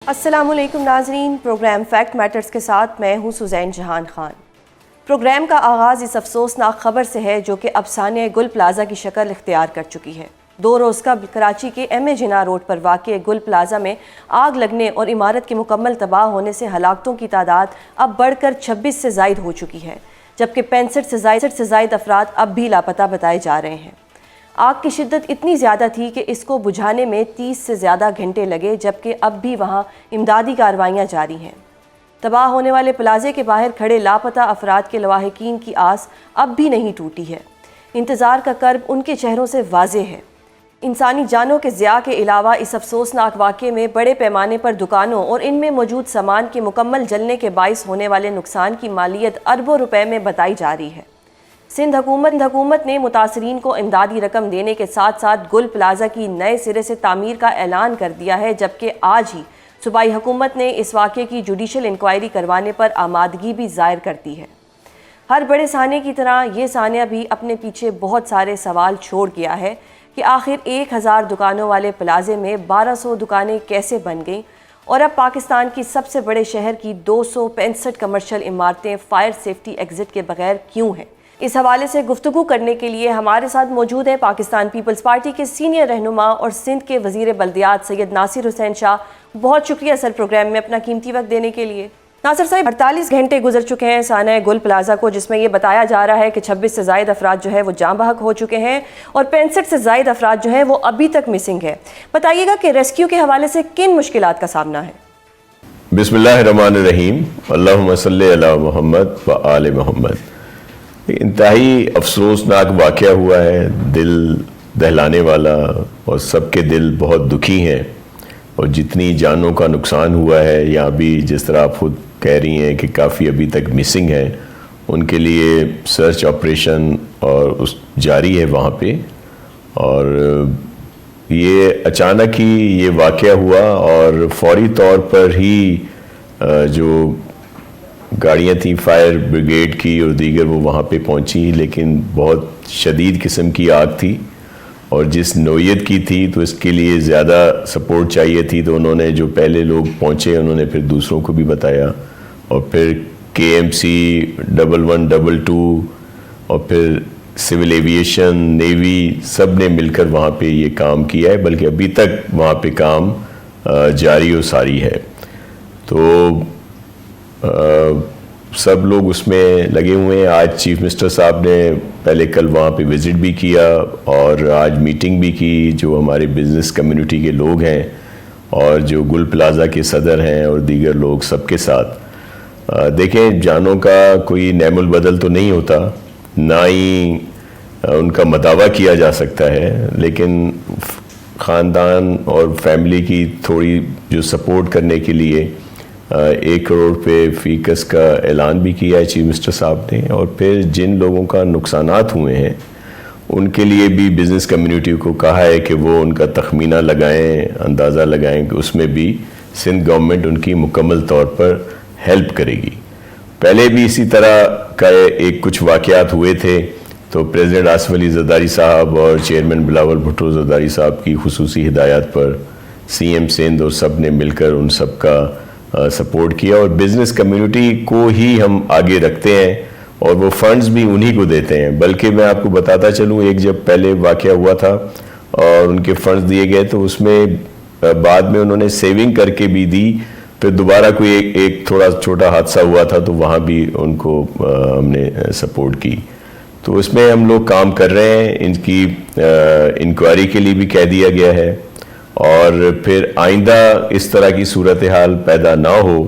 السلام علیکم ناظرین، پروگرام فیکٹ میٹرز کے ساتھ میں ہوں سوزین جہان خان۔ پروگرام کا آغاز اس افسوسناک خبر سے ہے جو کہ اب سانحہ گل پلازا کی شکل اختیار کر چکی ہے۔ 2 روز قبل کراچی کے ایم اے جناح روڈ پر واقع گل پلازا میں آگ لگنے اور عمارت کے مکمل تباہ ہونے سے ہلاکتوں کی تعداد اب بڑھ کر 26 سے زائد ہو چکی ہے، جبکہ 65 سے زائد افراد اب بھی لاپتہ بتائے جا رہے ہیں۔ آگ کی شدت اتنی زیادہ تھی کہ اس کو بجھانے میں 30 سے زیادہ گھنٹے لگے، جبکہ اب بھی وہاں امدادی کارروائیاں جاری ہیں۔ تباہ ہونے والے پلازے کے باہر کھڑے لاپتہ افراد کے لواحقین کی آس اب بھی نہیں ٹوٹی ہے۔ انتظار کا کرب ان کے چہروں سے واضح ہے۔ انسانی جانوں کے ضیاع کے علاوہ اس افسوسناک واقعے میں بڑے پیمانے پر دکانوں اور ان میں موجود سامان کے مکمل جلنے کے باعث ہونے والے نقصان کی مالیت اربوں روپے میں بتائی جا رہی ہے۔ سندھ حکومت نے متاثرین کو امدادی رقم دینے کے ساتھ ساتھ گل پلازا کی نئے سرے سے تعمیر کا اعلان کر دیا ہے، جبکہ آج ہی صوبائی حکومت نے اس واقعے کی جوڈیشل انکوائری کروانے پر آمادگی بھی ظاہر کر دی ہے۔ ہر بڑے سانحے کی طرح یہ سانحہ بھی اپنے پیچھے بہت سارے سوال چھوڑ گیا ہے کہ آخر 1000 دکانوں والے پلازے میں 1200 دکانیں کیسے بن گئیں، اور اب پاکستان کی سب سے بڑے شہر کی 265 کمرشل عمارتیں فائر سیفٹی ایگزٹ کے بغیر کیوں ہیں۔ اس حوالے سے گفتگو کرنے کے لیے ہمارے ساتھ موجود ہیں پاکستان پیپلز پارٹی کے سینئر رہنما اور سندھ کے وزیر بلدیات سید ناصر حسین شاہ۔ بہت شکریہ سر پروگرام میں اپنا قیمتی وقت دینے کے لیے۔ ناصر صاحب، 48 گھنٹے گزر چکے ہیں سانحہ گل پلازا کو، جس میں یہ بتایا جا رہا ہے کہ 26 سے زائد افراد جو ہے وہ جاں بحق ہو چکے ہیں اور 65 سے زائد افراد جو ہیں وہ ابھی تک مسنگ ہے۔ بتائیے گا کہ ریسکیو کے حوالے سے کن مشکلات کا سامنا ہے؟ بسم اللہ الرحمن الرحیم، اللہم صلی علی محمد و آل محمد۔ انتہائی افسوسناک واقعہ ہوا ہے، دل دہلانے والا، اور سب کے دل بہت دکھی ہیں، اور جتنی جانوں کا نقصان ہوا ہے، یہاں بھی جس طرح آپ خود کہہ رہی ہیں کہ کافی ابھی تک مسنگ ہیں، ان کے لیے سرچ آپریشن اور جاری ہے وہاں پہ۔ اور یہ اچانک ہی یہ واقعہ ہوا اور فوری طور پر ہی جو گاڑیاں تھیں فائر بریگیڈ کی اور دیگر وہ وہاں پہ پہنچی، لیکن بہت شدید قسم کی آگ تھی اور جس نوعیت کی تھی تو اس کے لیے زیادہ سپورٹ چاہیے تھی، تو انہوں نے جو پہلے لوگ پہنچے انہوں نے پھر دوسروں کو بھی بتایا، اور پھر KMC 1122 اور پھر سول ایویشن، نیوی، سب نے مل کر وہاں پہ یہ کام کیا ہے، بلکہ ابھی تک وہاں پہ کام جاری و ساری ہے۔ تو سب لوگ اس میں لگے ہوئے ہیں۔ آج چیف منسٹر صاحب نے پہلے کل وہاں پہ وزٹ بھی کیا اور آج میٹنگ بھی کی، جو ہمارے بزنس کمیونٹی کے لوگ ہیں اور جو گل پلازا کے صدر ہیں اور دیگر لوگ، سب کے ساتھ دیکھیں، جانوں کا کوئی نعم البدل تو نہیں ہوتا، نہ ہی ان کا مداوع کیا جا سکتا ہے، لیکن خاندان اور فیملی کی تھوڑی جو سپورٹ کرنے کے لیے 1 کروڑ روپے فی کس کا اعلان بھی کیا ہے چیف منسٹر صاحب نے، اور پھر جن لوگوں کا نقصانات ہوئے ہیں ان کے لیے بھی بزنس کمیونٹی کو کہا ہے کہ وہ ان کا تخمینہ لگائیں، اندازہ لگائیں کہ اس میں بھی سندھ گورنمنٹ ان کی مکمل طور پر ہیلپ کرے گی۔ پہلے بھی اسی طرح کا کچھ واقعات ہوئے تھے، تو پریزیڈنٹ آصف علی زرداری صاحب اور چیئرمین بلاول بھٹو زرداری صاحب کی خصوصی ہدایات پر CM سندھ اور سب نے مل کر ان سب کا سپورٹ کیا، اور بزنس کمیونٹی کو ہی ہم آگے رکھتے ہیں اور وہ فنڈز بھی انہی کو دیتے ہیں۔ بلکہ میں آپ کو بتاتا چلوں، جب پہلے واقعہ ہوا تھا اور ان کے فنڈز دیے گئے تو اس میں بعد میں انہوں نے سیونگ کر کے بھی دی، پھر دوبارہ کوئی ایک تھوڑا چھوٹا حادثہ ہوا تھا تو وہاں بھی ان کو ہم نے سپورٹ کی۔ تو اس میں ہم لوگ کام کر رہے ہیں، ان کی انکوائری کے لیے بھی کہہ دیا گیا ہے، اور پھر آئندہ اس طرح کی صورتحال پیدا نہ ہو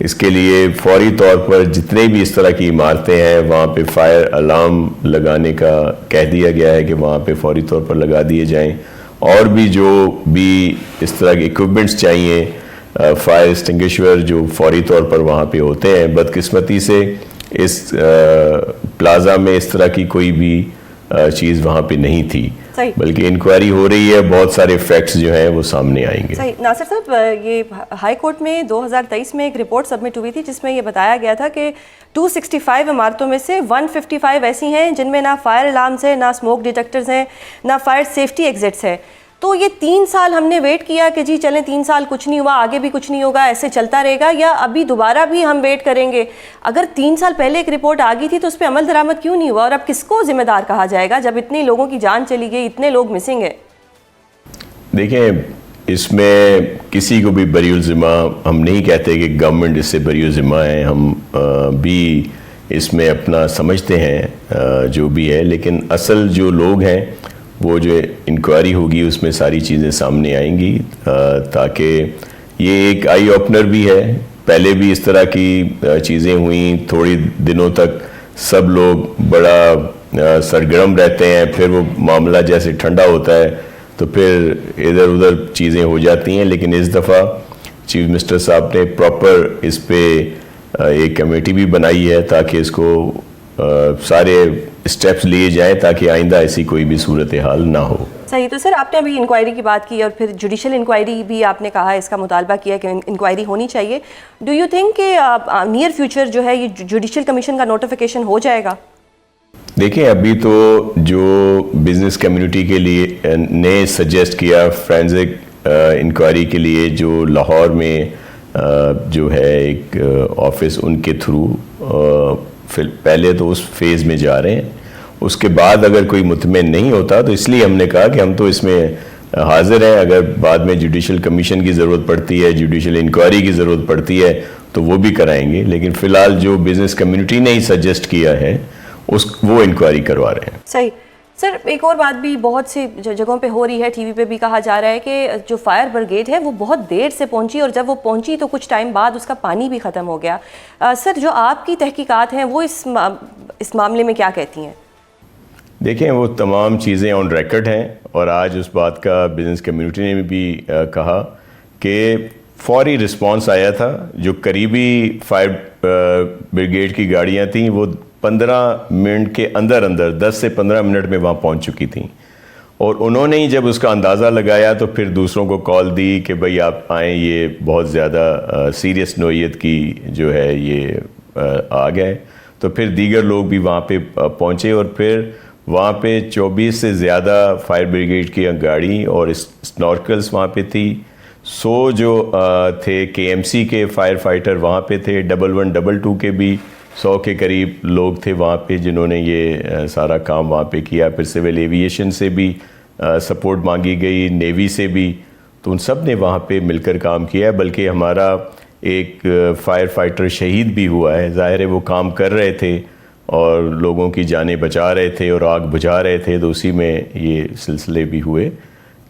اس کے لیے فوری طور پر جتنے بھی اس طرح کی عمارتیں ہیں وہاں پہ فائر الارم لگانے کا کہہ دیا گیا ہے کہ وہاں پہ فوری طور پر لگا دیے جائیں، اور بھی جو بھی اس طرح کے ایکوپمنٹس چاہیے، فائر اسٹنگشور جو فوری طور پر وہاں پہ ہوتے ہیں۔ بدقسمتی سے اس پلازا میں اس طرح کی کوئی بھی چیز وہاں پہ نہیں تھی، بلکہ انکوائری ہو رہی ہے، بہت سارے فیکٹس جو ہیں وہ سامنے آئیں گے۔ صحیح۔ ناصر صاحب، یہ ہائی کورٹ میں 2023 میں ایک رپورٹ سبمٹ ہوئی تھی جس میں یہ بتایا گیا تھا کہ 265 عمارتوں میں سے 155 ایسی ہیں جن میں نہ فائر الارمز ہیں، نہ اسموک ڈیٹیکٹرز ہیں، نہ فائر سیفٹی ایگزٹس ہیں۔ تو یہ 3 سال ہم نے ویٹ کیا کہ جی چلیں 3 سال کچھ نہیں ہوا، آگے بھی کچھ نہیں ہوگا، ایسے چلتا رہے گا، یا ابھی دوبارہ بھی ہم ویٹ کریں گے؟ اگر 3 سال پہلے ایک رپورٹ آ گئی تھی تو اس پہ عمل درآمد کیوں نہیں ہوا، اور اب کس کو ذمہ دار کہا جائے گا جب اتنے لوگوں کی جان چلی گئی، اتنے لوگ مسنگ ہیں؟ دیکھیں، اس میں کسی کو بھی بری الذمہ ہم نہیں کہتے کہ گورنمنٹ اس سے بری الذمہ ہے، ہم بھی اس میں اپنا سمجھتے ہیں جو بھی ہے، لیکن اصل جو لوگ ہیں وہ جو انکوائری ہوگی اس میں ساری چیزیں سامنے آئیں گی، تاکہ یہ ایک آئی اوپنر بھی ہے۔ پہلے بھی اس طرح کی چیزیں ہوئیں، تھوڑی دنوں تک سب لوگ بڑا سرگرم رہتے ہیں، پھر وہ معاملہ جیسے ٹھنڈا ہوتا ہے تو پھر ادھر ادھر چیزیں ہو جاتی ہیں۔ لیکن اس دفعہ چیف منسٹر صاحب نے پراپر اس پہ ایک کمیٹی بھی بنائی ہے تاکہ اس کو سارے اسٹیپس لیے جائیں تاکہ آئندہ ایسی کوئی بھی صورتحال نہ ہو۔ صحیح، تو سر آپ نے ابھی انکوائری کی بات کی اور پھر جوڈیشل انکوائری بھی آپ نے کہا، اس کا مطالبہ کیا کہ انکوائری ہونی چاہیے۔ ڈو یو تھنک کہ نیئر فیوچر جو ہے یہ جوڈیشل کمیشن کا نوٹیفیکیشن ہو جائے گا؟ دیکھیں، ابھی تو جو بزنس کمیونٹی کے لیے نے سجیسٹ کیا فرینزک انکوائری کے لیے، جو لاہور میں جو ہے ایک آفس ان کے تھرو پہلے تو اس فیز میں جا رہے ہیں، اس کے بعد اگر کوئی مطمئن نہیں ہوتا تو اس لیے ہم نے کہا کہ ہم تو اس میں حاضر ہیں، اگر بعد میں جوڈیشل کمیشن کی ضرورت پڑتی ہے، جوڈیشل انکوائری کی ضرورت پڑتی ہے تو وہ بھی کرائیں گے، لیکن فی الحال جو بزنس کمیونٹی نے ہی سجیسٹ کیا ہے وہ انکوائری کروا رہے ہیں۔ صحیح سر، ایک اور بات بھی بہت سی جگہوں پہ ہو رہی ہے، ٹی وی پہ بھی کہا جا رہا ہے کہ جو فائر بریگیڈ ہے وہ بہت دیر سے پہنچی، اور جب وہ پہنچی تو کچھ ٹائم بعد اس کا پانی بھی ختم ہو گیا۔ سر، جو آپ کی تحقیقات ہیں وہ اس معاملے میں کیا کہتی ہیں؟ دیکھیں، وہ تمام چیزیں آن ریکارڈ ہیں، اور آج اس بات کا بزنس کمیونٹی نے بھی کہا کہ فوری رسپانس آیا تھا۔ جو قریبی فائر بریگیڈ کی گاڑیاں تھیں وہ 15 منٹ کے اندر 10 سے 15 منٹ میں وہاں پہنچ چکی تھیں، اور انہوں نے ہی جب اس کا اندازہ لگایا تو پھر دوسروں کو کال دی کہ بھئی آپ آئیں، یہ بہت زیادہ سیریس نوعیت کی جو ہے یہ آ گئے، تو پھر دیگر لوگ بھی وہاں پہ پہنچے، اور پھر وہاں پہ 24 سے زیادہ فائر بریگیڈ کی گاڑی اور اسنارکلز وہاں پہ تھی، 100 جو تھے کے ایم سی کے فائر فائٹر وہاں پہ تھے، 1122 کے بھی 100 کے قریب لوگ تھے وہاں پہ جنہوں نے یہ سارا کام وہاں پہ کیا۔ پھر سول ایویشن سے بھی سپورٹ مانگی گئی، نیوی سے بھی، تو ان سب نے وہاں پہ مل کر کام کیا، بلکہ ہمارا ایک فائر فائٹر شہید بھی ہوا ہے۔ ظاہر ہے وہ کام کر رہے تھے اور لوگوں کی جانیں بچا رہے تھے اور آگ بجھا رہے تھے، تو اسی میں یہ سلسلے بھی ہوئے۔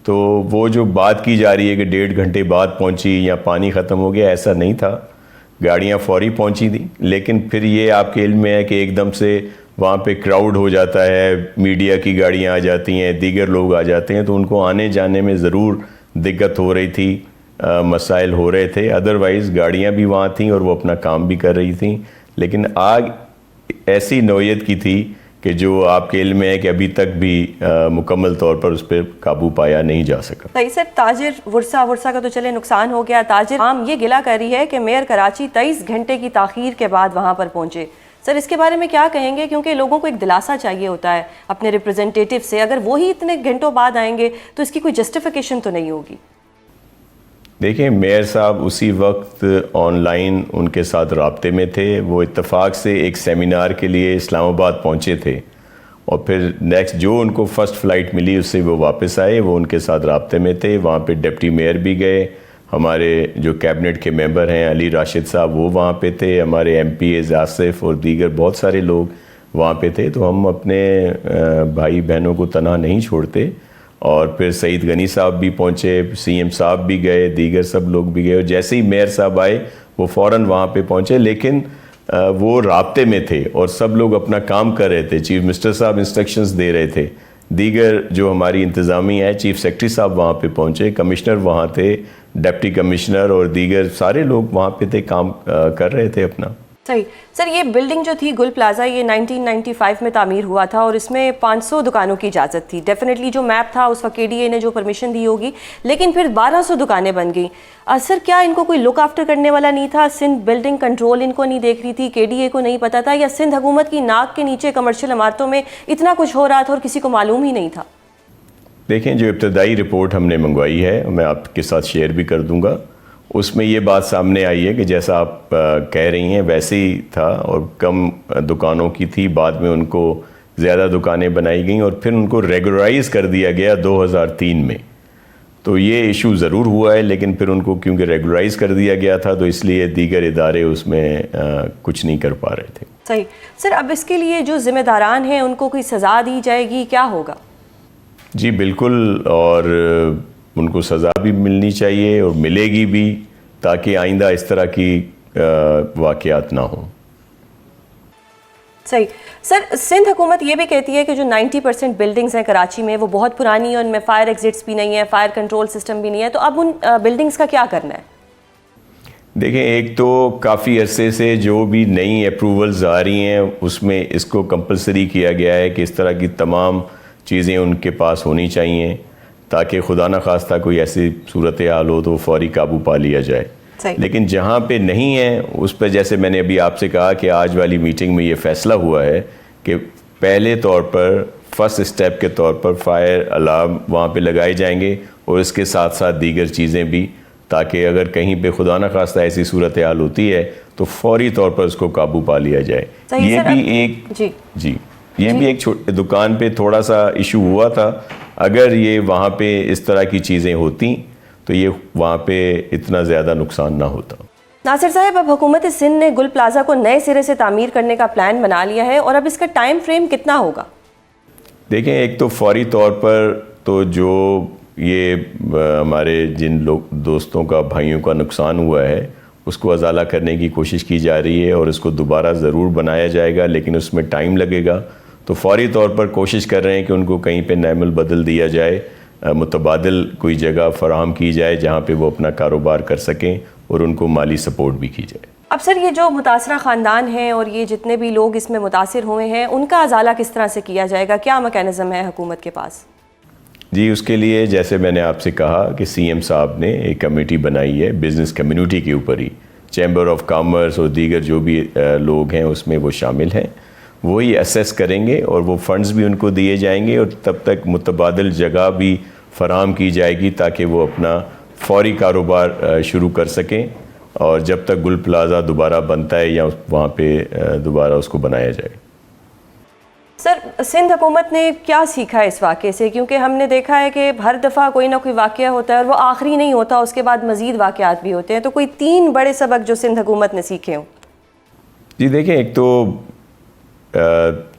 تو وہ جو بات کی جا رہی ہے کہ 1.5 گھنٹے بعد پہنچی یا پانی ختم ہو گیا، ایسا نہیں تھا، گاڑیاں فوری پہنچی تھیں، لیکن پھر یہ آپ کے علم میں ہے کہ ایک دم سے وہاں پہ کراؤڈ ہو جاتا ہے، میڈیا کی گاڑیاں آ جاتی ہیں، دیگر لوگ آ جاتے ہیں، تو ان کو آنے جانے میں ضرور دقت ہو رہی تھی، مسائل ہو رہے تھے۔ ادروائز گاڑیاں بھی وہاں تھیں اور وہ اپنا کام بھی کر رہی تھیں، لیکن آگ ایسی نوعیت کی تھی کہ جو آپ کے علم میں ہے کہ ابھی تک بھی مکمل طور پر اس پہ قابو پایا نہیں جا سکا۔ صحیح سر، تاجر ورثہ کا تو چلے نقصان ہو گیا، تاجر عام یہ گلہ کر رہی ہے کہ میئر کراچی 23 گھنٹے کی تاخیر کے بعد وہاں پر پہنچے۔ سر، اس کے بارے میں کیا کہیں گے؟ کیونکہ لوگوں کو ایک دلاسا چاہیے ہوتا ہے اپنے ریپرزنٹیٹیو سے، اگر وہی اتنے گھنٹوں بعد آئیں گے تو اس کی کوئی جسٹیفیکیشن تو نہیں ہوگی۔ دیکھیں، میئر صاحب اسی وقت آن لائن ان کے ساتھ رابطے میں تھے، وہ اتفاق سے ایک سیمینار کے لیے اسلام آباد پہنچے تھے، اور پھر نیکسٹ جو ان کو فرسٹ فلائٹ ملی اس سے وہ واپس آئے، وہ ان کے ساتھ رابطے میں تھے۔ وہاں پہ ڈپٹی میئر بھی گئے، ہمارے جو کیبنٹ کے ممبر ہیں علی راشد صاحب وہ وہاں پہ تھے، ہمارے ایم پی ایز آصف اور دیگر بہت سارے لوگ وہاں پہ تھے۔ تو ہم اپنے بھائی بہنوں کو تنہا نہیں چھوڑتے، اور پھر سعید غنی صاحب بھی پہنچے، سی ایم صاحب بھی گئے، دیگر سب لوگ بھی گئے، اور جیسے ہی میئر صاحب آئے وہ فوراً وہاں پہ پہنچے، لیکن وہ رابطے میں تھے اور سب لوگ اپنا کام کر رہے تھے۔ چیف منسٹر صاحب انسٹرکشنز دے رہے تھے، دیگر جو ہماری انتظامیہ ہے، چیف سیکرٹری صاحب وہاں پہ پہنچے، کمشنر وہاں تھے، ڈپٹی کمشنر اور دیگر سارے لوگ وہاں پہ تھے، کام کر رہے تھے اپنا۔ صحیح سر، یہ بلڈنگ جو تھی گل پلازا، یہ 1995 میں تعمیر ہوا تھا اور اس میں 500 دکانوں کی اجازت تھی۔ ڈیفینیٹلی جو میپ تھا اس وقت کے ڈی اے نے جو پرمیشن دی ہوگی، لیکن پھر 1200 دکانیں بن گئیں۔ سر، کیا ان کو کوئی لک آفٹر کرنے والا نہیں تھا؟ سندھ بلڈنگ کنٹرول ان کو نہیں دیکھ رہی تھی، کے ڈی اے کو نہیں پتا تھا، یا سندھ حکومت کی ناک کے نیچے کمرشل عمارتوں میں اتنا کچھ ہو رہا تھا اور کسی کو معلوم ہی نہیں تھا؟ دیکھیں جو ابتدائی رپورٹ ہم نے منگوائی ہے میں آپ کے ساتھ شیئر بھی کر دوں گا، اس میں یہ بات سامنے آئی ہے کہ جیسا آپ کہہ رہی ہیں ویسے ہی تھا اور کم دکانوں کی تھی، بعد میں ان کو زیادہ دکانیں بنائی گئیں اور پھر ان کو ریگولرائز کر دیا گیا 2003 میں. تو یہ ایشو ضرور ہوا ہے، لیکن پھر ان کو کیونکہ ریگولرائز کر دیا گیا تھا تو اس لیے دیگر ادارے اس میں کچھ نہیں کر پا رہے تھے. صحیح سر، اب اس کے لیے جو ذمہ داران ہیں ان کو کوئی سزا دی جائے گی، کیا ہوگا؟ جی بالکل، اور ان کو سزا بھی ملنی چاہیے اور ملے گی بھی، تاکہ آئندہ اس طرح کی واقعات نہ ہوں. صحیح سر، سندھ حکومت یہ بھی کہتی ہے کہ جو 90% بلڈنگز ہیں کراچی میں وہ بہت پرانی ہیں، ان میں فائر ایگزٹس بھی نہیں ہیں، فائر کنٹرول سسٹم بھی نہیں ہے، تو اب ان بلڈنگز کا کیا کرنا ہے؟ دیکھیں ایک تو کافی عرصے سے جو بھی نئی اپروولز آ رہی ہیں اس میں اس کو کمپلسری کیا گیا ہے کہ اس طرح کی تمام چیزیں ان کے پاس ہونی چاہیے تاکہ خدا نخواستہ کوئی ایسی صورتحال ہو تو فوری قابو پا لیا جائے. لیکن جہاں پہ نہیں ہے اس پہ جیسے میں نے ابھی آپ سے کہا کہ آج والی میٹنگ میں یہ فیصلہ ہوا ہے کہ پہلے طور پر فرسٹ اسٹیپ کے طور پر فائر الارم وہاں پہ لگائے جائیں گے اور اس کے ساتھ ساتھ دیگر چیزیں بھی، تاکہ اگر کہیں پہ خدا نخواستہ ایسی صورتحال ہوتی ہے تو فوری طور پر اس کو قابو پا لیا جائے. یہ بھی ایک دکان پہ تھوڑا سا ایشو ہوا تھا، اگر یہ وہاں پہ اس طرح کی چیزیں ہوتی تو یہ وہاں پہ اتنا زیادہ نقصان نہ ہوتا. ناصر صاحب، اب حکومت سندھ نے گل پلازا کو نئے سرے سے تعمیر کرنے کا پلان بنا لیا ہے، اور اب اس کا ٹائم فریم کتنا ہوگا؟ دیکھیں ایک تو فوری طور پر تو جو یہ ہمارے جن لوگ دوستوں کا بھائیوں کا نقصان ہوا ہے اس کو ازالہ کرنے کی کوشش کی جا رہی ہے اور اس کو دوبارہ ضرور بنایا جائے گا، لیکن اس میں ٹائم لگے گا. تو فوری طور پر کوشش کر رہے ہیں کہ ان کو کہیں پہ نعم البدل دیا جائے، متبادل کوئی جگہ فراہم کی جائے جہاں پہ وہ اپنا کاروبار کر سکیں اور ان کو مالی سپورٹ بھی کی جائے. اب سر یہ جو متاثرہ خاندان ہیں اور یہ جتنے بھی لوگ اس میں متاثر ہوئے ہیں ان کا ازالہ کس طرح سے کیا جائے گا؟ کیا میکینزم ہے حکومت کے پاس؟ جی اس کے لیے جیسے میں نے آپ سے کہا کہ سی ایم صاحب نے ایک کمیٹی بنائی ہے بزنس کمیونٹی کے اوپر ہی، چیمبر آف کامرس اور دیگر جو بھی لوگ ہیں اس میں وہ شامل ہیں، وہی اسیس کریں گے اور وہ فنڈز بھی ان کو دیے جائیں گے اور تب تک متبادل جگہ بھی فراہم کی جائے گی تاکہ وہ اپنا فوری کاروبار شروع کر سکیں، اور جب تک گل پلازا دوبارہ بنتا ہے یا وہاں پہ دوبارہ اس کو بنایا جائے. سر سندھ حکومت نے کیا سیکھا اس واقعے سے؟ کیونکہ ہم نے دیکھا ہے کہ ہر دفعہ کوئی نہ کوئی واقعہ ہوتا ہے اور وہ آخری نہیں ہوتا، اس کے بعد مزید واقعات بھی ہوتے ہیں، تو کوئی 3 بڑے سبق جو سندھ حکومت نے سیکھے ہوں. جی دیکھیں ایک تو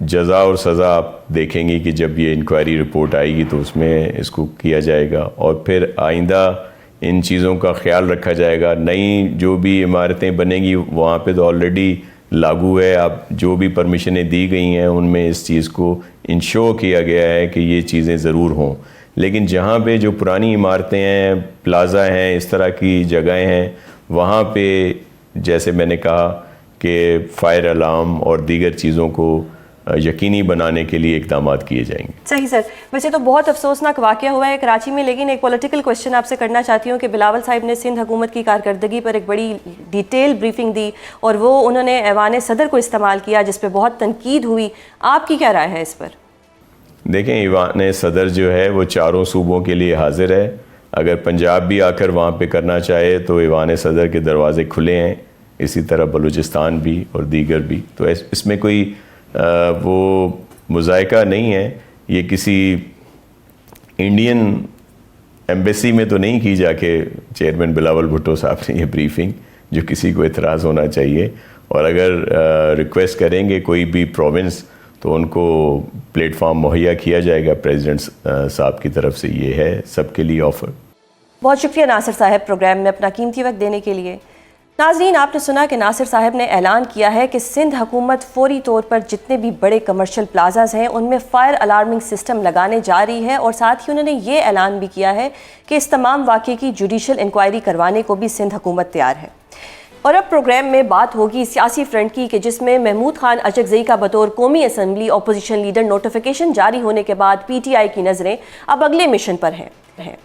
جزا اور سزا آپ دیکھیں گی کہ جب یہ انکوائری رپورٹ آئے گی تو اس میں اس کو کیا جائے گا، اور پھر آئندہ ان چیزوں کا خیال رکھا جائے گا. نئی جو بھی عمارتیں بنیں گی وہاں پہ تو آلریڈی لاگو ہے، اب جو بھی پرمیشنیں دی گئی ہیں ان میں اس چیز کو انشور کیا گیا ہے کہ یہ چیزیں ضرور ہوں. لیکن جہاں پہ جو پرانی عمارتیں ہیں، پلازا ہیں، اس طرح کی جگہیں ہیں، وہاں پہ جیسے میں نے کہا کہ فائر الارم اور دیگر چیزوں کو یقینی بنانے کے لیے اقدامات کیے جائیں گے. صحیح سر، ویسے تو بہت افسوسناک واقعہ ہوا ہے کراچی میں، لیکن ایک پولیٹیکل کوشچن آپ سے کرنا چاہتی ہوں کہ بلاول صاحب نے سندھ حکومت کی کارکردگی پر ایک بڑی ڈیٹیل بریفنگ دی اور وہ انہوں نے ایوان صدر کو استعمال کیا جس پہ بہت تنقید ہوئی. آپ کی کیا رائے ہے اس پر؟ دیکھیں ایوان صدر جو ہے وہ چاروں صوبوں کے لیے حاضر ہے، اگر پنجاب بھی آ کر وہاں پہ کرنا چاہے تو ایوان صدر کے دروازے کھلے ہیں، اسی طرح بلوچستان بھی اور دیگر بھی. تو اس میں کوئی وہ مذائقہ نہیں ہے. یہ کسی انڈین ایمبیسی میں تو نہیں کی جا کے چیئرمین بلاول بھٹو صاحب نے یہ بریفنگ، جو کسی کو اعتراض ہونا چاہیے، اور اگر ریکویسٹ کریں گے کوئی بھی پروونس تو ان کو پلیٹ فارم مہیا کیا جائے گا پریزیڈنٹ صاحب کی طرف سے. یہ ہے سب کے لیے آفر. بہت شکریہ ناصر صاحب پروگرام میں اپنا قیمتی وقت دینے کے لیے. ناظرین، آپ نے سنا کہ ناصر صاحب نے اعلان کیا ہے کہ سندھ حکومت فوری طور پر جتنے بھی بڑے کمرشل پلازاز ہیں ان میں فائر الارمنگ سسٹم لگانے جا رہی ہے، اور ساتھ ہی انہوں نے یہ اعلان بھی کیا ہے کہ اس تمام واقعے کی جوڈیشل انکوائری کروانے کو بھی سندھ حکومت تیار ہے. اور اب پروگرام میں بات ہوگی سیاسی فرنٹ کی، کہ جس میں محمود خان اچکزئی کا بطور قومی اسمبلی اپوزیشن لیڈر نوٹیفیکیشن جاری ہونے کے بعد پی ٹی آئی کی نظریں اب اگلے مشن پر ہیں.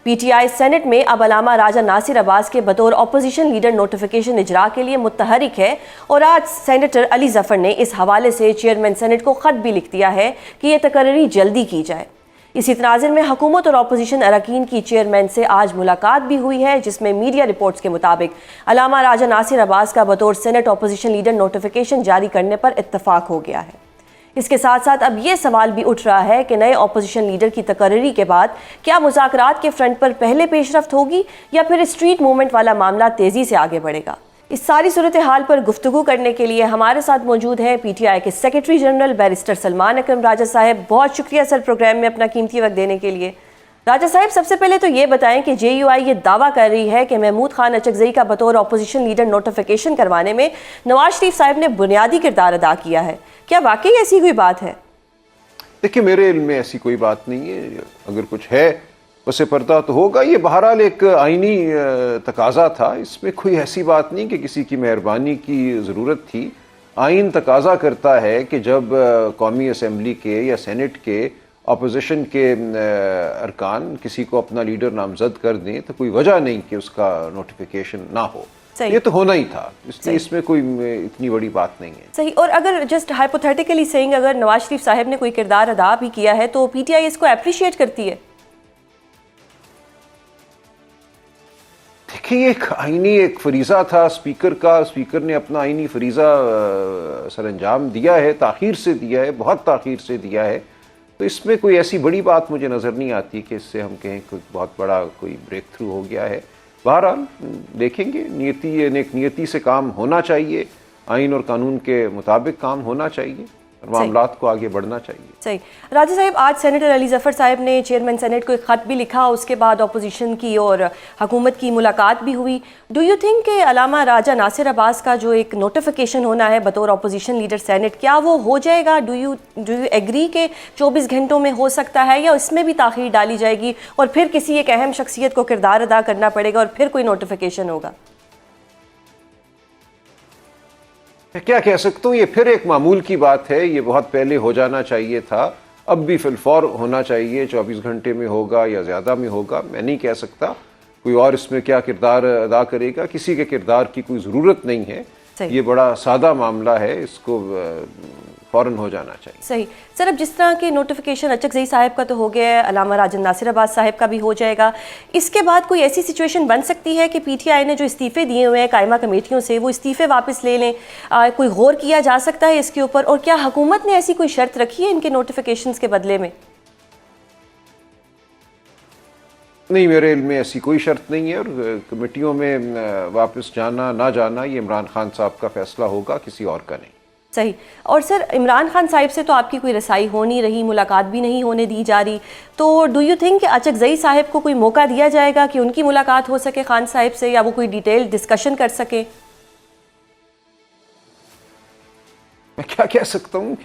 پی ٹی آئی سینٹ میں اب علامہ راجہ ناصر عباس کے بطور اپوزیشن لیڈر نوٹیفیکیشن اجرا کے لیے متحرک ہے، اور آج سینیٹر علی ظفر نے اس حوالے سے چیئرمین سینٹ کو خط بھی لکھ دیا ہے کہ یہ تقرری جلدی کی جائے. اسی تناظر میں حکومت اور اپوزیشن اراکین کی چیئرمین سے آج ملاقات بھی ہوئی ہے، جس میں میڈیا رپورٹس کے مطابق علامہ راجہ ناصر عباس کا بطور سینٹ اپوزیشن لیڈر نوٹیفیکیشن جاری کرنے پر اتفاق ہو گیا ہے۔ اس کے ساتھ ساتھ اب یہ سوال بھی اٹھ رہا ہے کہ نئے اپوزیشن لیڈر کی تقرری کے بعد کیا مذاکرات کے فرنٹ پر پہلے پیش رفت ہوگی یا پھر اسٹریٹ موومنٹ والا معاملہ تیزی سے آگے بڑھے گا؟ اس ساری صورتحال پر گفتگو کرنے کے لیے ہمارے ساتھ موجود ہیں پی ٹی آئی کے سیکرٹری جنرل بیرسٹر سلمان اکرم راجہ صاحب۔ بہت شکریہ سر پروگرام میں اپنا قیمتی وقت دینے کے لیے۔ راجہ صاحب، سب سے پہلے تو یہ بتائیں کہ جے یو آئی یہ دعویٰ کر رہی ہے کہ محمود خان اچکزئی کا بطور اپوزیشن لیڈر نوٹیفیکیشن کروانے میں نواز شریف صاحب نے بنیادی کردار ادا کیا ہے، کیا واقعی ایسی کوئی بات ہے؟ دیکھیں، میرے علم میں ایسی کوئی بات نہیں ہے، اگر کچھ ہے اسے پردہ تو ہوگا۔ یہ بہرحال ایک آئینی تقاضا تھا، اس میں کوئی ایسی بات نہیں کہ کسی کی مہربانی کی ضرورت تھی۔ آئین تقاضا کرتا ہے کہ جب قومی اسمبلی کے یا سینٹ کے اپوزیشن کے ارکان کسی کو اپنا لیڈر نامزد کر دیں تو کوئی وجہ نہیں کہ اس کا نوٹیفیکیشن نہ ہو۔ یہ تو ہونا ہی تھا، اس لیے اس میں کوئی اتنی بڑی بات نہیں ہے۔ صحیح۔ اور اگر جسٹ ہائپوتھیٹیکلی سینگ اگر نواز شریف صاحب نے کوئی کردار ادا بھی کیا ہے تو پی ٹی آئی اس کو اپریشیٹ کرتی ہے؟ دیکھیں، یہ ایک آئینی ایک فریضہ تھا اسپیکر کا، اسپیکر نے اپنا آئینی فریضہ سر انجام دیا ہے، تاخیر سے دیا ہے، بہت تاخیر سے دیا ہے، تو اس میں کوئی ایسی بڑی بات مجھے نظر نہیں آتی کہ اس سے ہم کہیں کوئی بہت بڑا کوئی بریک تھرو ہو گیا ہے۔ بہرحال دیکھیں گے، نیک نیتی سے کام ہونا چاہیے، آئین اور قانون کے مطابق کام ہونا چاہیے اور معاملات کو آگے بڑھنا چاہیے۔ صحیح۔ راجہ صاحب، آج سینیٹر علی ظفر صاحب نے چیئرمین سینٹ کو ایک خط بھی لکھا، اس کے بعد اپوزیشن کی اور حکومت کی ملاقات بھی ہوئی۔ ڈو یو تھنک کہ علامہ راجہ ناصر عباس کا جو ایک نوٹیفیکیشن ہونا ہے بطور اپوزیشن لیڈر سینٹ، کیا وہ ہو جائے گا؟ ڈو یو ایگری کہ 24 گھنٹوں میں ہو سکتا ہے یا اس میں بھی تاخیر ڈالی جائے گی اور پھر کسی ایک اہم شخصیت کو کردار ادا کرنا پڑے گا اور پھر کوئی نوٹیفیکیشن ہوگا؟ میں کیا کہہ سکتا ہوں، یہ پھر ایک معمول کی بات ہے، یہ بہت پہلے ہو جانا چاہیے تھا، اب بھی فی الفور ہونا چاہیے۔ 24 گھنٹے میں ہوگا یا زیادہ میں ہوگا میں نہیں کہہ سکتا، کوئی اور اس میں کیا کردار ادا کرے گا، کسی کے کردار کی کوئی ضرورت نہیں ہے۔ یہ بڑا سادہ معاملہ ہے، اس کو فوراً ہو جانا چاہیے۔ صحیح۔ سر، اب جس طرح کے نوٹیفیکیشن اچکزئی صاحب کا تو ہو گیا ہے، علامہ راجہ ناصر عباس صاحب کا بھی ہو جائے گا، اس کے بعد کوئی ایسی سچویشن بن سکتی ہے کہ پی ٹی آئی نے جو استعفے دیے ہوئے ہیں قائمہ کمیٹیوں سے وہ استعفے واپس لے لیں؟ کوئی غور کیا جا سکتا ہے اس کے اوپر؟ اور کیا حکومت نے ایسی کوئی شرط رکھی ہے ان کے نوٹیفیکیشنز کے بدلے میں؟ نہیں، میرے علم میں ایسی کوئی شرط نہیں ہے، اور کمیٹیوں میں واپس جانا نہ جانا یہ عمران خان صاحب کا فیصلہ ہوگا، کسی اور کا نہیں۔ صحیح۔ اور سر، عمران خان صاحب سے تو آپ کی کوئی رسائی ہو نہیں رہی، ملاقات بھی نہیں ہونے دی جا رہی، تو ڈو یو تھنک کہ اچکزئی صاحب کو کوئی موقع دیا جائے گا کہ ان کی ملاقات ہو سکے خان صاحب سے، یا وہ کوئی ڈیٹیل ڈسکشن کر سکے؟ میں کیا کہہ سکتا ہوں،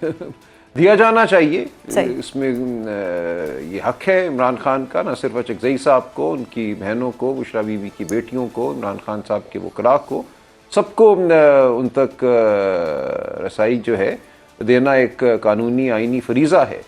دیا جانا چاہیے، اس میں یہ حق ہے عمران خان کا، نہ صرف اچکزئی صاحب کو، ان کی بہنوں کو، بشرا بی بی کی بیٹیوں کو، عمران خان صاحب کے وکلاء کو، سب کو ان تک رسائی جو ہے دینا ایک قانونی آئینی فریضہ ہے،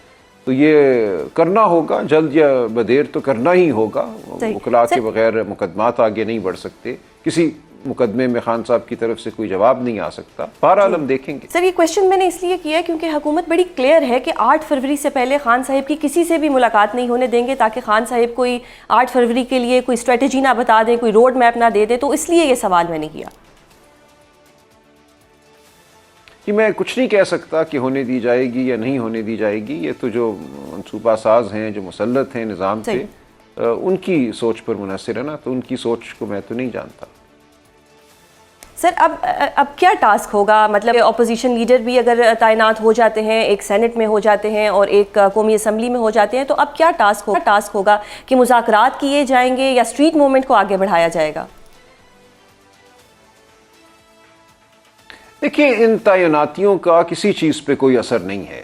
تو یہ کرنا ہوگا، جلد یا بدیر تو کرنا ہی ہوگا۔ وکلاء کے بغیر مقدمات آگے نہیں بڑھ سکتے، کسی مقدمے میں خان صاحب کی طرف سے کوئی جواب نہیں آ سکتا، بہرحال ہم دیکھیں گے۔ سر، یہ کویشچن میں نے اس لیے کیا ہے کیونکہ حکومت بڑی کلیئر ہے کہ 8 فروری سے پہلے خان صاحب کی کسی سے بھی ملاقات نہیں ہونے دیں گے، تاکہ خان صاحب کوئی 8 فروری کے لیے کوئی اسٹریٹجی نہ بتا دیں، کوئی روڈ میپ نہ دے دیں، تو اس لیے یہ سوال میں نے کیا۔ کہ میں کچھ نہیں کہہ سکتا کہ ہونے دی جائے گی یا نہیں ہونے دی جائے گی، یہ تو جو منصوبہ ساز ہیں، جو مسلط ہیں نظام پہ، ان کی سوچ پر منحصر ہے نا، تو ان کی سوچ کو میں تو نہیں جانتا۔ سر، اب کیا ٹاسک ہوگا؟ مطلب اپوزیشن لیڈر بھی اگر تعینات ہو جاتے ہیں، ایک سینٹ میں ہو جاتے ہیں اور ایک قومی اسمبلی میں ہو جاتے ہیں، تو اب کیا ٹاسک ہوگا کہ مذاکرات کیے جائیں گے یا اسٹریٹ موومنٹ کو آگے بڑھایا جائے گا؟ دیکھیں، ان تعیناتیوں کا کسی چیز پہ کوئی اثر نہیں ہے،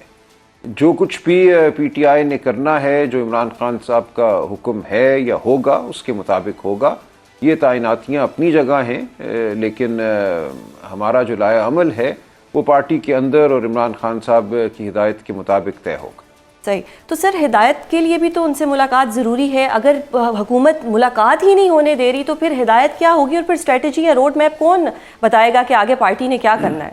جو کچھ بھی پی ٹی آئی نے کرنا ہے، جو عمران خان صاحب کا حکم ہے یا ہوگا، اس کے مطابق ہوگا۔ یہ تعیناتیاں اپنی جگہ ہیں، لیکن ہمارا جو لائحہ عمل ہے وہ پارٹی کے اندر اور عمران خان صاحب کی ہدایت کے مطابق طے ہوگا۔ صحیح۔ تو سر، ہدایت کے لیے بھی تو ان سے ملاقات ضروری ہے، اگر حکومت ملاقات ہی نہیں ہونے دے رہی تو پھر ہدایت کیا ہوگی، اور پھر اسٹریٹجی یا روڈ میپ کون بتائے گا کہ آگے پارٹی نے کیا کرنا ہے؟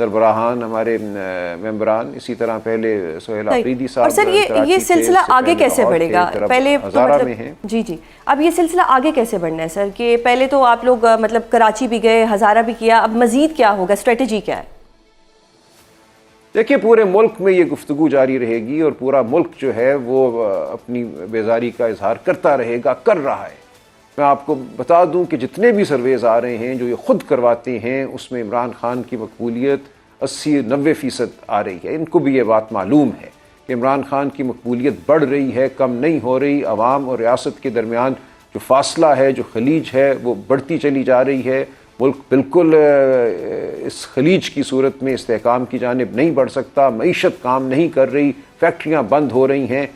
سربراہان ہمارے ممبران، اسی طرح پہلے سہیل آفریدی صاحب. اور سر یہ سلسلہ آگے کیسے بڑھے گا؟ پہلے ہزارہ میں ہیں. جی اب یہ سلسلہ آگے کیسے بڑھنا ہے سر؟ کہ پہلے تو آپ لوگ مطلب کراچی بھی گئے، ہزارہ بھی کیا، اب مزید کیا ہوگا؟ اسٹریٹجی کیا ہے؟ دیکھیے پورے ملک میں یہ گفتگو جاری رہے گی اور پورا ملک جو ہے وہ اپنی بیزاری کا اظہار کرتا رہے گا، کر رہا ہے. میں آپ کو بتا دوں کہ جتنے بھی سرویز آ رہے ہیں جو یہ خود کرواتے ہیں، اس میں عمران خان کی مقبولیت 80-90% آ رہی ہے. ان کو بھی یہ بات معلوم ہے کہ عمران خان کی مقبولیت بڑھ رہی ہے، کم نہیں ہو رہی. عوام اور ریاست کے درمیان جو فاصلہ ہے، جو خلیج ہے، وہ بڑھتی چلی جا رہی ہے. ملک بالکل اس خلیج کی صورت میں استحکام کی جانب نہیں بڑھ سکتا. معیشت کام نہیں کر رہی، فیکٹریاں بند ہو رہی ہیں.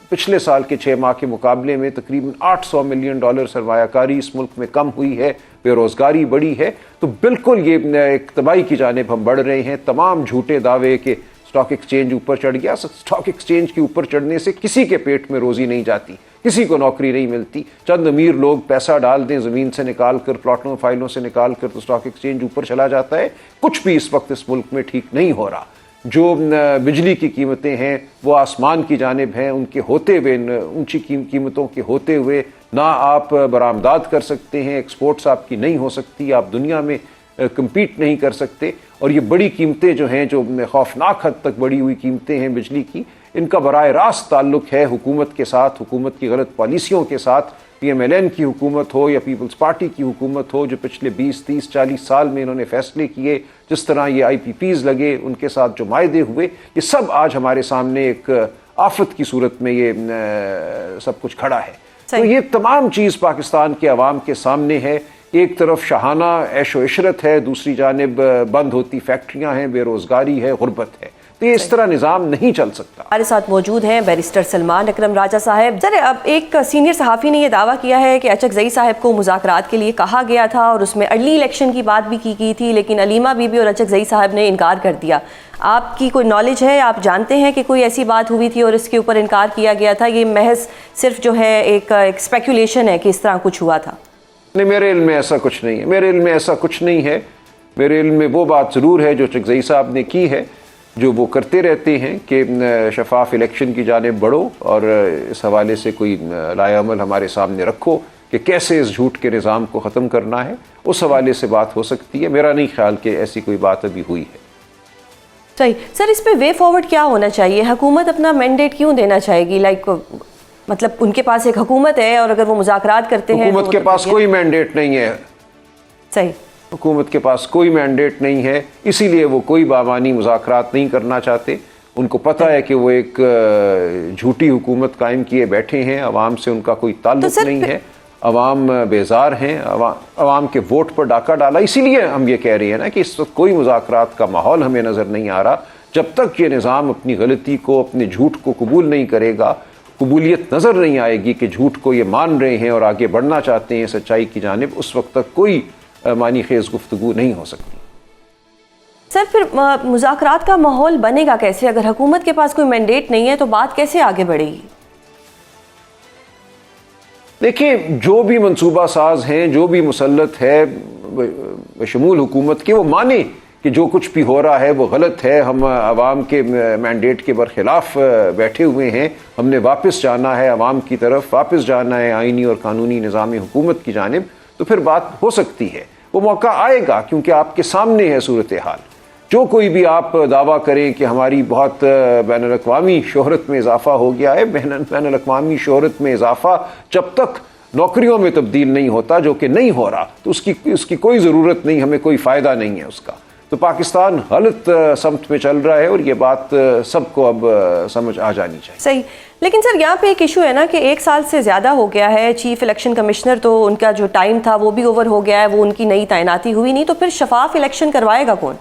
پچھلے سال کے 6 ماہ کے مقابلے میں تقریباً $800 ملین سرمایہ کاری اس ملک میں کم ہوئی ہے، بے روزگاری بڑھی ہے. تو بالکل یہ ایک تباہی کی جانب ہم بڑھ رہے ہیں. تمام جھوٹے دعوے کہ اسٹاک ایکسچینج اوپر چڑھ گیا، اسٹاک ایکسچینج کے اوپر چڑھنے سے کسی کے پیٹ میں روزی نہیں جاتی، کسی کو نوکری نہیں ملتی. چند امیر لوگ پیسہ ڈال دیں زمین سے نکال کر، پلاٹوں فائلوں سے نکال کر، تو اسٹاک ایکسچینج اوپر چلا جاتا ہے. کچھ بھی اس وقت اس ملک میں ٹھیک نہیں ہو رہا. جو بجلی کی قیمتیں ہیں وہ آسمان کی جانب ہیں. ان کے ہوتے ہوئے، اونچی قیمتوں کے ہوتے ہوئے نہ آپ برآمدات کر سکتے ہیں، ایکسپورٹس آپ کی نہیں ہو سکتی، آپ دنیا میں کمپیٹ نہیں کر سکتے. اور یہ بڑی قیمتیں جو ہیں، جو خوفناک حد تک بڑھی ہوئی قیمتیں ہیں بجلی کی، ان کا براہ راست تعلق ہے حکومت کے ساتھ، حکومت کی غلط پالیسیوں کے ساتھ. PMLN کی حکومت ہو یا پیپلز پارٹی کی حکومت ہو، جو پچھلے 20, 30, 40 سال میں انہوں نے فیصلے کیے، جس طرح یہ IPPs لگے، ان کے ساتھ جو معاہدے ہوئے، یہ سب آج ہمارے سامنے ایک آفت کی صورت میں یہ سب کچھ کھڑا ہے. تو یہ تمام چیز پاکستان کے عوام کے سامنے ہے. ایک طرف شاہانہ عیش و عشرت ہے، دوسری جانب بند ہوتی فیکٹریاں ہیں، بے روزگاری ہے، غربت ہے. تو یہ اس طرح نظام نہیں چل سکتا. ہمارے ساتھ موجود ہیں بیرسٹر سلمان اکرم راجہ صاحب. سر اب ایک سینئر صحافی نے یہ دعویٰ کیا ہے کہ اچکزئی صاحب کو مذاکرات کے لیے کہا گیا تھا اور اس میں ارلی الیکشن کی بات بھی کی گئی تھی، لیکن علیمہ بی بی اور اچکزئی صاحب نے انکار کر دیا. آپ کی کوئی نالج ہے، آپ جانتے ہیں کہ کوئی ایسی بات ہوئی تھی اور اس کے اوپر انکار کیا گیا تھا؟ یہ محض صرف جو ہے ایک اسپیکولیشن ہے کہ اس طرح کچھ ہوا تھا. نہیں، میرے علم میں ایسا کچھ نہیں ہے. میرے علم میں ایسا کچھ نہیں ہے. میرے علم میں وہ بات ضرور ہے جو اچکزئی صاحب نے کی ہے، جو وہ کرتے رہتے ہیں کہ شفاف الیکشن کی جانب بڑھو اور اس حوالے سے کوئی لائحہ عمل ہمارے سامنے رکھو کہ کیسے اس جھوٹ کے نظام کو ختم کرنا ہے. اس حوالے سے بات ہو سکتی ہے. میرا نہیں خیال کہ ایسی کوئی بات ابھی ہوئی ہے. صحیح. سر اس پہ وے فارورڈ کیا ہونا چاہیے؟ حکومت اپنا مینڈیٹ کیوں دینا چاہے گی؟ مطلب ان کے پاس ایک حکومت ہے اور اگر وہ مذاکرات کرتے ہیں، حکومت کے پاس کوئی مینڈیٹ نہیں ہے. صحیح. حکومت کے پاس کوئی مینڈیٹ نہیں ہے، اسی لیے وہ کوئی بامانی مذاکرات نہیں کرنا چاہتے. ان کو پتہ ہے کہ وہ ایک جھوٹی حکومت قائم کیے بیٹھے ہیں، عوام سے ان کا کوئی تعلق نہیں ہے، عوام بیزار ہیں، عوام کے ووٹ پر ڈاکہ ڈالا. اسی لیے ہم یہ کہہ رہے ہیں نا کہ اس وقت کوئی مذاکرات کا ماحول ہمیں نظر نہیں آ رہا. جب تک یہ نظام اپنی غلطی کو، اپنے جھوٹ کو قبول نہیں کرے گا، قبولیت نظر نہیں آئے گی کہ جھوٹ کو یہ مان رہے ہیں اور آگے بڑھنا چاہتے ہیں سچائی کی جانب، اس وقت تک کوئی معنی خیز گفتگو نہیں ہو سکتی. سر پھر مذاکرات کا ماحول بنے گا کیسے؟ اگر حکومت کے پاس کوئی مینڈیٹ نہیں ہے تو بات کیسے آگے بڑھے گی؟ دیکھیں، جو بھی منصوبہ ساز ہیں، جو بھی مسلط ہے بشمول حکومت کے، وہ مانے کہ جو کچھ بھی ہو رہا ہے وہ غلط ہے. ہم عوام کے مینڈیٹ کے برخلاف بیٹھے ہوئے ہیں. ہم نے واپس جانا ہے عوام کی طرف، واپس جانا ہے آئینی اور قانونی نظام حکومت کی جانب. تو پھر بات ہو سکتی ہے. وہ موقع آئے گا کیونکہ آپ کے سامنے ہے صورتحال. جو کوئی بھی آپ دعویٰ کریں کہ ہماری بہت بین الاقوامی شہرت میں اضافہ ہو گیا ہے، بین الاقوامی شہرت میں اضافہ جب تک نوکریوں میں تبدیل نہیں ہوتا، جو کہ نہیں ہو رہا، تو اس کی کوئی ضرورت نہیں، ہمیں کوئی فائدہ نہیں ہے اس کا. تو پاکستان غلط سمت میں چل رہا ہے اور یہ بات سب کو اب سمجھ آ جانی چاہیے. صحیح. لیکن سر یہاں پہ ایک ایشو ہے نا کہ 1 سال سے زیادہ ہو گیا ہے. چیف الیکشن کمشنر تو ان کا جو ٹائم تھا وہ بھی اوور ہو گیا ہے، وہ ان کی نئی تعیناتی ہوئی نہیں، تو پھر شفاف الیکشن کروائے گا کون؟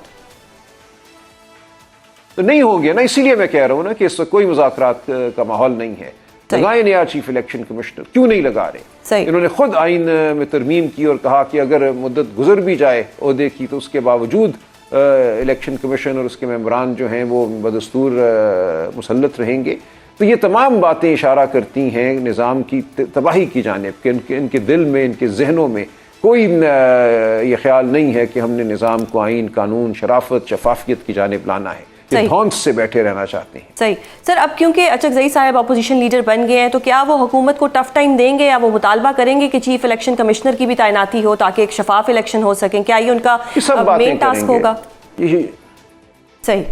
تو نہیں ہو گیا نا. اسی لیے میں کہہ رہا ہوں نا کہ اس وقت کوئی مذاکرات کا ماحول نہیں ہے. لگائے نیا چیف الیکشن کمشنر، کیوں نہیں لگا رہے؟ صحیح. انہوں نے خود آئین میں ترمیم کی اور کہا کہ اگر مدت گزر بھی جائے عہدے کی تو اس کے باوجود الیکشن کمیشن اور اس کے ممبران جو ہیں وہ بدستور مسلط رہیں گے. تو یہ تمام باتیں اشارہ کرتی ہیں نظام کی تباہی کی جانب کہ ان کے دل میں، ان کے ذہنوں میں کوئی یہ خیال نہیں ہے کہ ہم نے نظام کو آئین، قانون، شرافت، شفافیت کی جانب لانا ہے، یہ دھونس سے بیٹھے رہنا چاہتے ہیں۔ صحیح سر، اب کیونکہ اچکزئی صاحب اپوزیشن لیڈر بن گئے ہیں تو کیا وہ حکومت کو ٹف ٹائم دیں گے یا وہ مطالبہ کریں گے کہ چیف الیکشن کمشنر کی بھی تعیناتی ہو تاکہ ایک شفاف الیکشن ہو سکیں؟ کیا یہ ان کا مین ٹاسک ہوگا؟ صحیح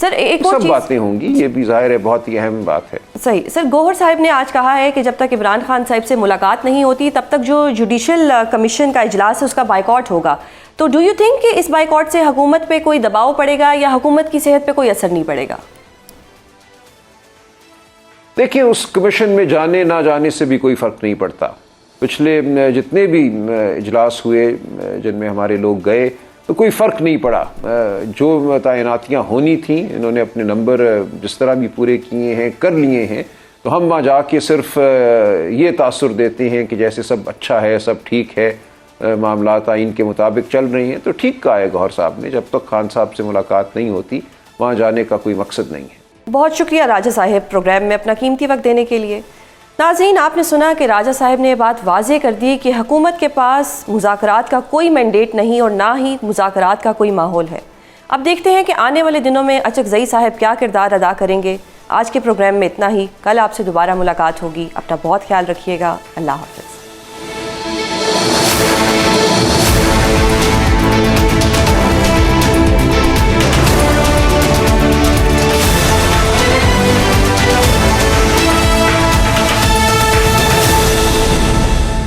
سر، ایک اور سب باتیں ہوں گی، یہ بھی ظاہر ہے بہت ہی اہم بات ہے۔ صحیح سر، گوہر صاحب نے آج کہا ہے کہ جب تک عمران خان صاحب سے ملاقات نہیں ہوتی تب تک جو جوڈیشل کمیشن کا اجلاس ہے اس کا بائیکاٹ ہوگا، تو ڈو یو تھنک کہ اس بائیکاٹ سے حکومت پہ کوئی دباؤ پڑے گا یا حکومت کی صحت پہ کوئی اثر نہیں پڑے گا؟ دیکھیں، اس کمیشن میں جانے نہ جانے سے بھی کوئی فرق نہیں پڑتا۔ پچھلے جتنے بھی اجلاس ہوئے جن میں ہمارے لوگ گئے تو کوئی فرق نہیں پڑا، جو تعیناتیاں ہونی تھیں انہوں نے اپنے نمبر جس طرح بھی پورے کیے ہیں، کر لیے ہیں، تو ہم وہاں جا کے صرف یہ تاثر دیتے ہیں کہ جیسے سب اچھا ہے، سب ٹھیک ہے، معاملات آئین کے مطابق چل رہے ہیں، تو ٹھیک کہا ہے گوہر صاحب نے، جب تک خان صاحب سے ملاقات نہیں ہوتی وہاں جانے کا کوئی مقصد نہیں ہے۔ بہت شکریہ راجہ صاحب پروگرام میں اپنا قیمتی وقت دینے کے لیے۔ ناظرین، آپ نے سنا کہ راجہ صاحب نے یہ بات واضح کر دی کہ حکومت کے پاس مذاکرات کا کوئی مینڈیٹ نہیں اور نہ ہی مذاکرات کا کوئی ماحول ہے۔ اب دیکھتے ہیں کہ آنے والے دنوں میں اچکزئی صاحب کیا کردار ادا کریں گے۔ آج کے پروگرام میں اتنا ہی، کل آپ سے دوبارہ ملاقات ہوگی، اپنا بہت خیال رکھیے گا، اللہ حافظ۔